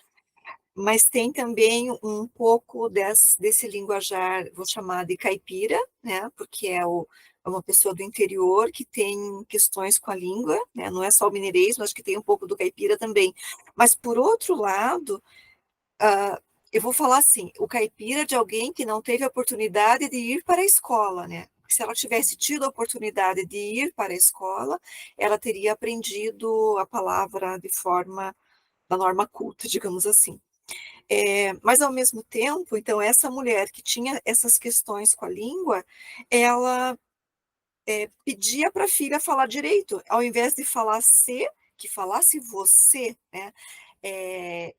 Mas tem também um pouco desse linguajar, vou chamar de caipira, né? Porque é uma pessoa do interior que tem questões com a língua, né? Não é só o mineirês, mas que tem um pouco do caipira também. Mas, por outro lado, eu vou falar assim, o caipira de alguém que não teve a oportunidade de ir para a escola, né? Se ela tivesse tido a oportunidade de ir para a escola, ela teria aprendido a palavra de forma da norma culta, digamos assim. Mas, ao mesmo tempo, então, essa mulher que tinha essas questões com a língua, ela pedia para a filha falar direito, ao invés de falar se, que falasse você, né?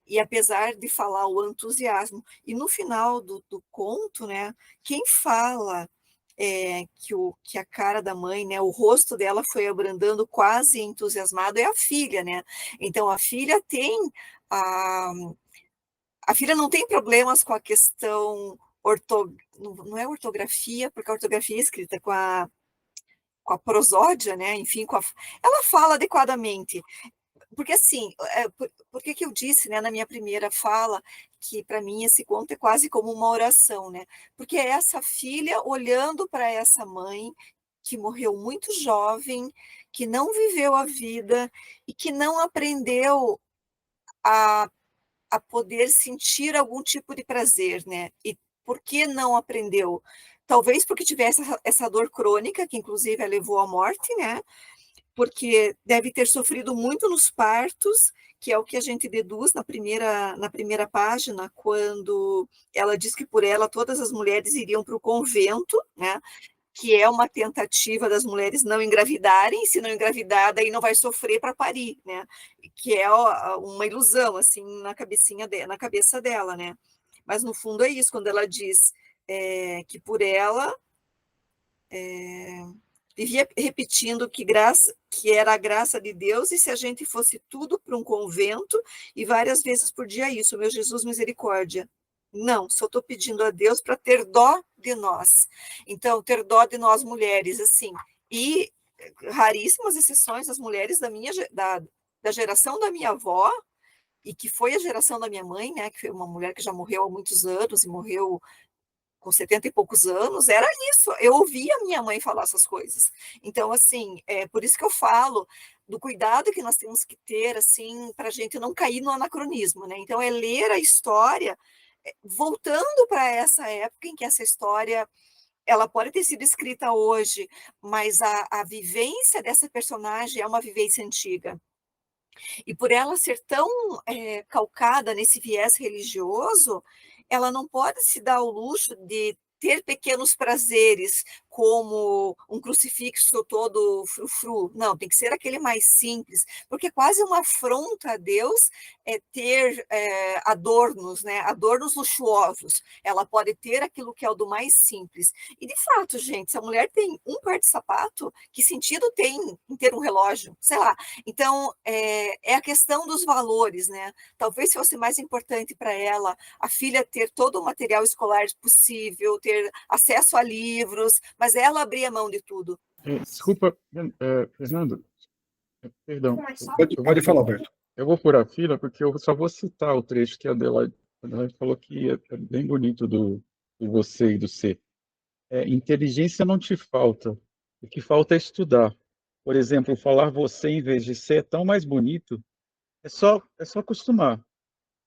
E apesar de falar o entusiasmo, e no final do conto, né, quem fala que a cara da mãe, né, o rosto dela foi abrandando quase entusiasmado, é a filha, né? Então a filha tem a filha não tem problemas com a questão não é ortografia, porque a ortografia é escrita com a prosódia, né? Enfim, ela fala adequadamente. Porque assim, por que eu disse, né, na minha primeira fala, que para mim esse conto é quase como uma oração, né? Porque é essa filha olhando para essa mãe que morreu muito jovem, que não viveu a vida e que não aprendeu a, a poder sentir algum tipo de prazer, né? E por que não aprendeu? Talvez porque tivesse essa dor crônica, que inclusive a levou à morte, né? Porque deve ter sofrido muito nos partos, que é o que a gente deduz na primeira página, quando ela diz que por ela todas as mulheres iriam para o convento, né? Que é uma tentativa das mulheres não engravidarem, se não engravidar, daí não vai sofrer para parir, né? Que é uma ilusão, assim, na cabeça dela, né? Mas, no fundo, é isso, quando ela diz que por ela vivia repetindo que era a graça de Deus, e se a gente fosse tudo para um convento, e várias vezes por dia isso, meu Jesus, misericórdia. Não, só estou pedindo a Deus para ter dó de nós. Então, ter dó de nós mulheres, assim, e raríssimas exceções, as mulheres da geração da minha avó, e que foi a geração da minha mãe, né, que foi uma mulher que já morreu há muitos anos e morreu com 70 e poucos anos, era isso. Eu ouvia a minha mãe falar essas coisas. Então, assim, por isso que eu falo do cuidado que nós temos que ter, assim, para a gente não cair no anacronismo, né? Então, é ler a história voltando para essa época em que essa história ela pode ter sido escrita hoje, mas a vivência dessa personagem é uma vivência antiga. E por ela ser tão calcada nesse viés religioso, ela não pode se dar ao luxo de ter pequenos prazeres, como um crucifixo todo frufru. Não, tem que ser aquele mais simples, porque é quase uma afronta a Deus ter adornos, né? Adornos luxuosos. Ela pode ter aquilo que é o do mais simples. E, de fato, gente, se a mulher tem um par de sapato, que sentido tem em ter um relógio? Sei lá. Então, é a questão dos valores, né? Talvez fosse mais importante para ela a filha ter todo o material escolar possível, ter acesso a livros, mas ela abria mão de tudo. Desculpa, Fernando, perdão. Pode falar, Alberto. Eu vou furar a fila porque eu só vou citar o trecho que a Adelaide falou que é bem bonito do você e do ser. Inteligência não te falta, o que falta é estudar. Por exemplo, falar você em vez de ser é tão mais bonito, é só acostumar.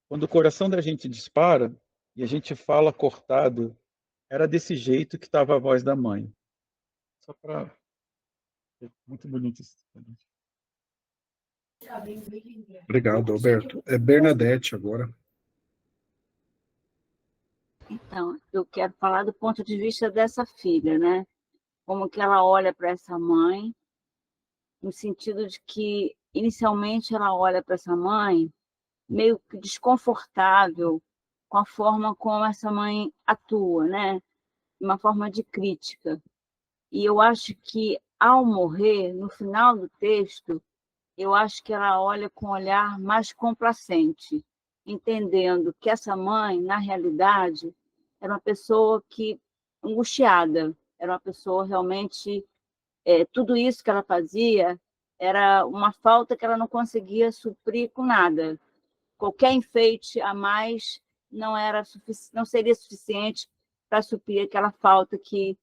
Quando o coração da gente dispara e a gente fala cortado, era desse jeito que estava a voz da mãe. Só para... Muito bonito isso. Obrigado, Alberto. É Bernadette agora. Então, eu quero falar do ponto de vista dessa filha, né? Como que ela olha para essa mãe, no sentido de que, inicialmente, ela olha para essa mãe meio que desconfortável com a forma como essa mãe atua, né? Uma forma de crítica. E eu acho que, ao morrer, no final do texto, eu acho que ela olha com um olhar mais complacente, entendendo que essa mãe, na realidade, era uma pessoa angustiada, era uma pessoa realmente... tudo isso que ela fazia era uma falta que ela não conseguia suprir com nada. Qualquer enfeite a mais não seria suficiente para suprir aquela falta que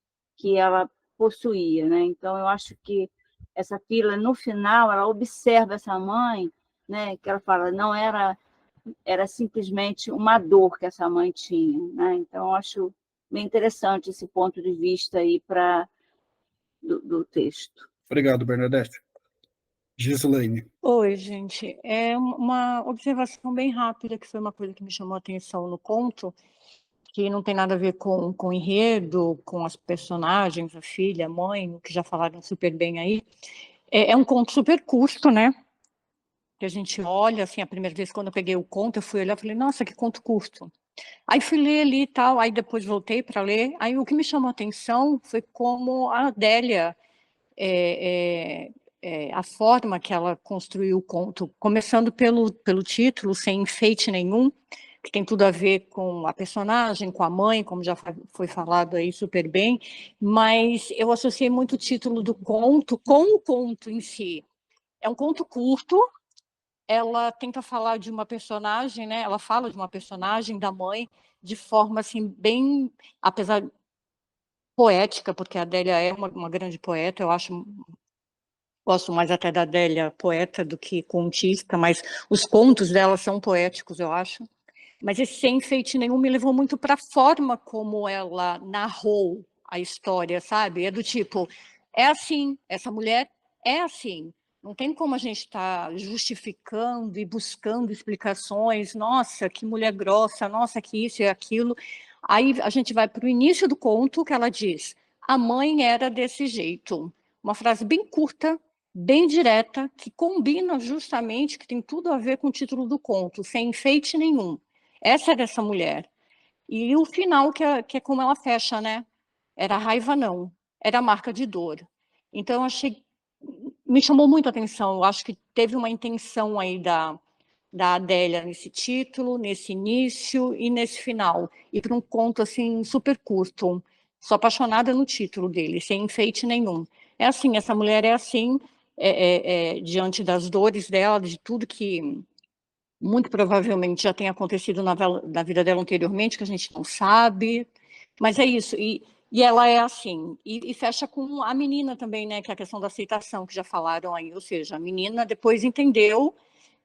ela possuía, né? Então, eu acho que essa filha, no final, ela observa essa mãe, né? Que ela fala, não era simplesmente uma dor que essa mãe tinha, né? Então, eu acho bem interessante esse ponto de vista aí do texto. Obrigado, Bernadette. Gislaine. Oi, gente. É uma observação bem rápida, que foi uma coisa que me chamou a atenção no conto, que não tem nada a ver com o enredo, com as personagens, a filha, a mãe, o que já falaram super bem aí. É um conto super curto, né? Que a gente olha, assim, a primeira vez quando eu peguei o conto, eu fui olhar e falei, nossa, que conto curto. Aí fui ler ali e tal, aí depois voltei para ler. Aí o que me chamou a atenção foi como a Adélia... a forma que ela construiu o conto, começando pelo título, sem enfeite nenhum, que tem tudo a ver com a personagem, com a mãe, como já foi falado aí super bem, mas eu associei muito o título do conto com o conto em si. É um conto curto, ela tenta falar de uma personagem, né? Ela fala de uma personagem da mãe de forma assim bem, apesar poética, porque a Adélia é uma grande poeta, eu acho. Gosto mais até da Adélia poeta do que contista, mas os contos dela são poéticos, eu acho. Mas esse sem enfeite nenhum me levou muito para a forma como ela narrou a história, sabe? É do tipo, é assim, essa mulher é assim. Não tem como a gente estar justificando e buscando explicações. Nossa, que mulher grossa, nossa, que isso e aquilo. Aí a gente vai para o início do conto, que ela diz, a mãe era desse jeito. Uma frase bem curta, bem direta, que combina justamente, que tem tudo a ver com o título do conto, sem enfeite nenhum. Essa é dessa mulher. E o final, que é como ela fecha, né? Era raiva não, era marca de dor. Então, me chamou muito a atenção, eu acho que teve uma intenção aí da Adélia nesse título, nesse início e nesse final. E para um conto, assim, super curto. Sou apaixonada no título dele, sem enfeite nenhum. É assim, essa mulher é assim, diante das dores dela, de tudo que muito provavelmente já tem acontecido na vida dela anteriormente, que a gente não sabe, mas é isso, e ela é assim, e fecha com a menina também, né, que é a questão da aceitação, que já falaram aí, ou seja, a menina depois entendeu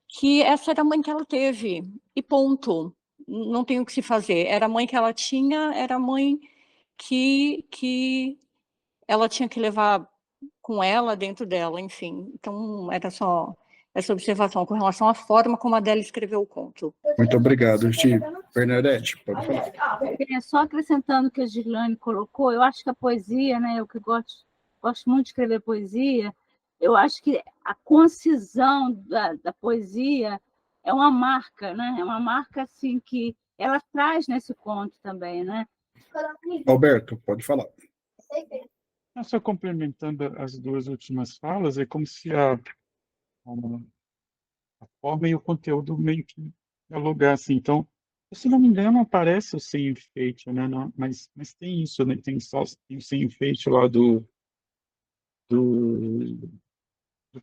que essa era a mãe que ela teve, e ponto, não tem o que se fazer, era a mãe que ela tinha, era a mãe que ela tinha que levar com ela, dentro dela, enfim. Então, era só essa observação com relação à forma como a Adélia escreveu o conto. Muito obrigado, Gi. Bernadette, pode falar. Só acrescentando o que a Gislane colocou, eu acho que a poesia, né, eu que gosto muito de escrever poesia, eu acho que a concisão da poesia é uma marca, né? É uma marca assim que ela traz nesse conto também, né? Alberto, pode falar. Só complementando as duas últimas falas, é como se a forma e o conteúdo meio que dialogassem. Então, se não me engano, aparece o sem enfeite, né? Não, mas tem isso, né? Tem o sem enfeite lá do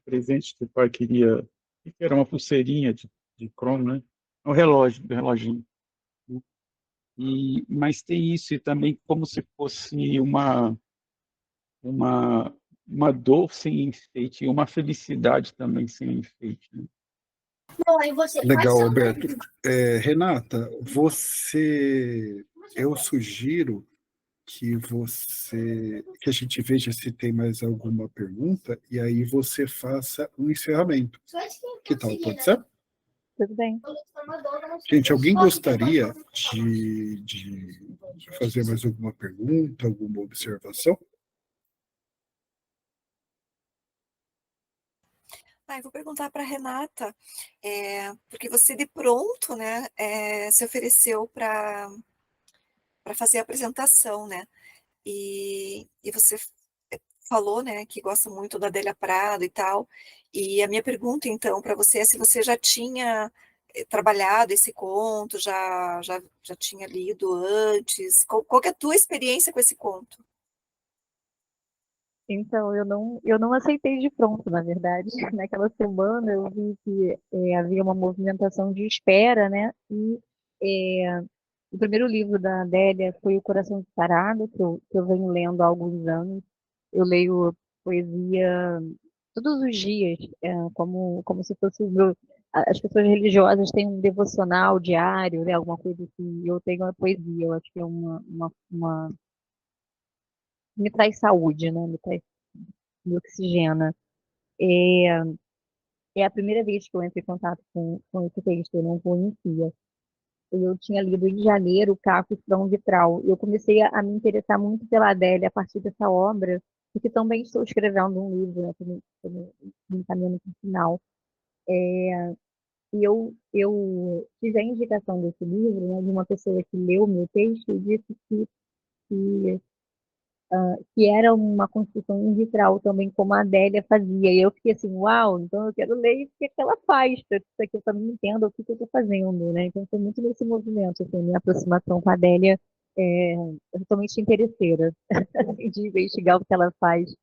presente que o pai queria, que era uma pulseirinha de cromo, né? Um relógio, um reloginho. Mas tem isso, e também como se fosse uma dor sem enfeite, e uma felicidade também sem enfeite, né? Legal, Alberto. Renata, eu sugiro que a gente veja se tem mais alguma pergunta e aí você faça um encerramento. Que tal? Pode ser? Tudo bem. Gente, alguém gostaria de fazer mais alguma pergunta, alguma observação? Eu vou perguntar para a Renata, porque você de pronto, né, se ofereceu para fazer a apresentação, né? E você falou, né, que gosta muito da Adélia Prado e tal. E a minha pergunta, então, para você é se você já tinha trabalhado esse conto, já tinha lido antes. Qual que é a tua experiência com esse conto? Então, eu não aceitei de pronto, na verdade. Naquela semana eu vi que havia uma movimentação de espera, né? E o primeiro livro da Adélia foi O Coração Disparado, que eu venho lendo há alguns anos. Eu leio poesia todos os dias, como se fosse o meu. As pessoas religiosas têm um devocional diário, né? Alguma coisa assim. Eu tenho uma poesia, eu acho que é me traz saúde, né? Me oxigena. É, é a primeira vez que eu entro em contato com esse texto, eu não conhecia. Eu tinha lido em janeiro Caco Esprão Vitral. Eu comecei a me interessar muito pela Adélia a partir dessa obra, porque também estou escrevendo um livro, né? Estou me encaminhando para o final. E eu tive a indicação desse livro, né, de uma pessoa que leu o meu texto e disse que que era uma construção em vitral também, como a Adélia fazia. E eu fiquei assim, uau, então eu quero ler o que que ela faz, para que eu também entenda o que que eu estou fazendo, né? Então foi muito nesse movimento, assim, minha aproximação com a Adélia é totalmente interesseira, assim, de investigar o que ela faz,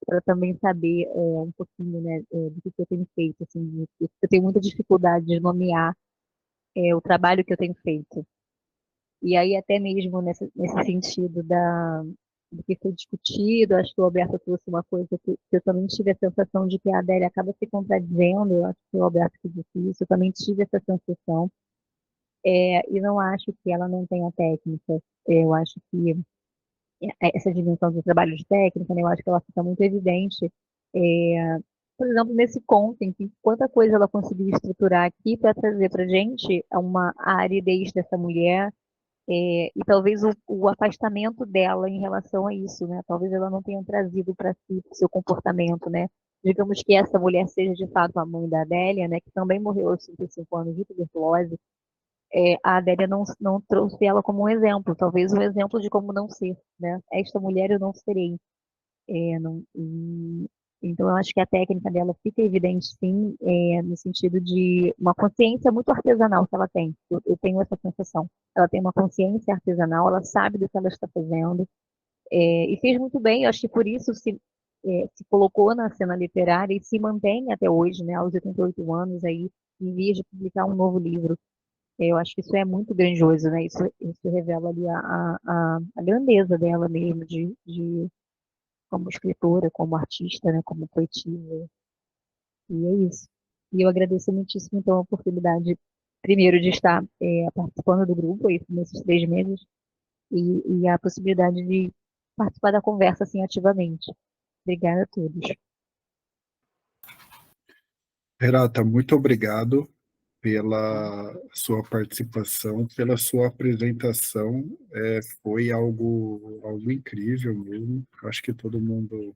para também saber um pouquinho, né, do que eu tenho feito, assim, eu tenho muita dificuldade de nomear o trabalho que eu tenho feito. E aí, até mesmo nesse sentido do que foi discutido, acho que o Alberto trouxe uma coisa que eu também tive a sensação de que a Adélia acaba se contradizendo, eu acho que o Alberto que disse isso, eu também tive essa sensação, e não acho que ela não tenha técnica, eu acho que essa dimensão do trabalho de técnica, né, eu acho que ela fica muito evidente, por exemplo, nesse conto, em que quanta coisa ela conseguiu estruturar aqui para trazer para a gente a aridez dessa mulher, e talvez o afastamento dela em relação a isso, né? Talvez ela não tenha trazido para si o seu comportamento, né? Digamos que essa mulher seja de fato a mãe da Adélia, né? Que também morreu aos 55 anos de tuberculose. A Adélia não trouxe ela como um exemplo, talvez um exemplo de como não ser, né? Esta mulher eu não serei. Então, eu acho que a técnica dela fica evidente, sim, no sentido de uma consciência muito artesanal que ela tem. Eu tenho essa sensação. Ela tem uma consciência artesanal, ela sabe do que ela está fazendo, e fez muito bem. Eu acho que por isso se colocou na cena literária e se mantém até hoje, né, aos 88 anos, aí, em vias de publicar um novo livro. Eu acho que isso é muito grandioso, né? Isso revela ali a grandeza dela mesmo, como escritora, como artista, né? Como poetisa. E é isso. E eu agradeço muitíssimo, então, a oportunidade, primeiro, de estar participando do grupo nesses 3 meses, e a possibilidade de participar da conversa, assim, ativamente. Obrigada a todos. Renata, muito obrigado pela sua participação, pela sua apresentação. Foi algo incrível mesmo. Acho que todo mundo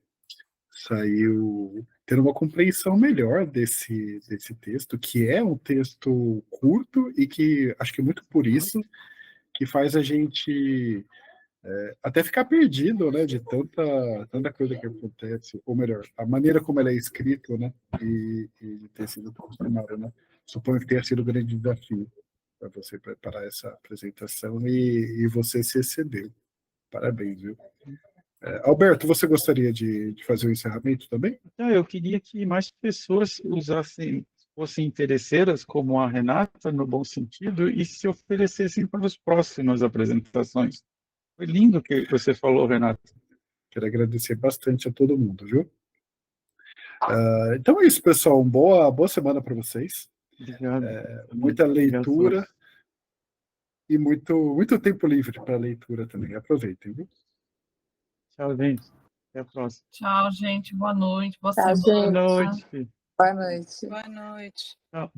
saiu tendo uma compreensão melhor desse texto, que é um texto curto e que acho que muito por isso que faz a gente até ficar perdido, né, de tanta coisa que acontece, ou melhor, a maneira como ela é escrita, né, e ter sido tão primário, né. Suponho que tenha sido um grande desafio para você preparar essa apresentação e você se excedeu. Parabéns, viu? Alberto, você gostaria de fazer o encerramento também? Então, eu queria que mais pessoas fossem interesseiras, como a Renata, no bom sentido, e se oferecessem para as próximas apresentações. Foi lindo o que você falou, Renata. Quero agradecer bastante a todo mundo, viu? Então é isso, pessoal. Boa semana para vocês. Obrigado. Muita leitura e muito tempo livre para leitura também. Aproveitem, viu? Tchau, gente. Até a próxima. Tchau, gente. Boa noite. Boa Tchau, semana. Boa noite. Boa noite. Boa noite. Tchau.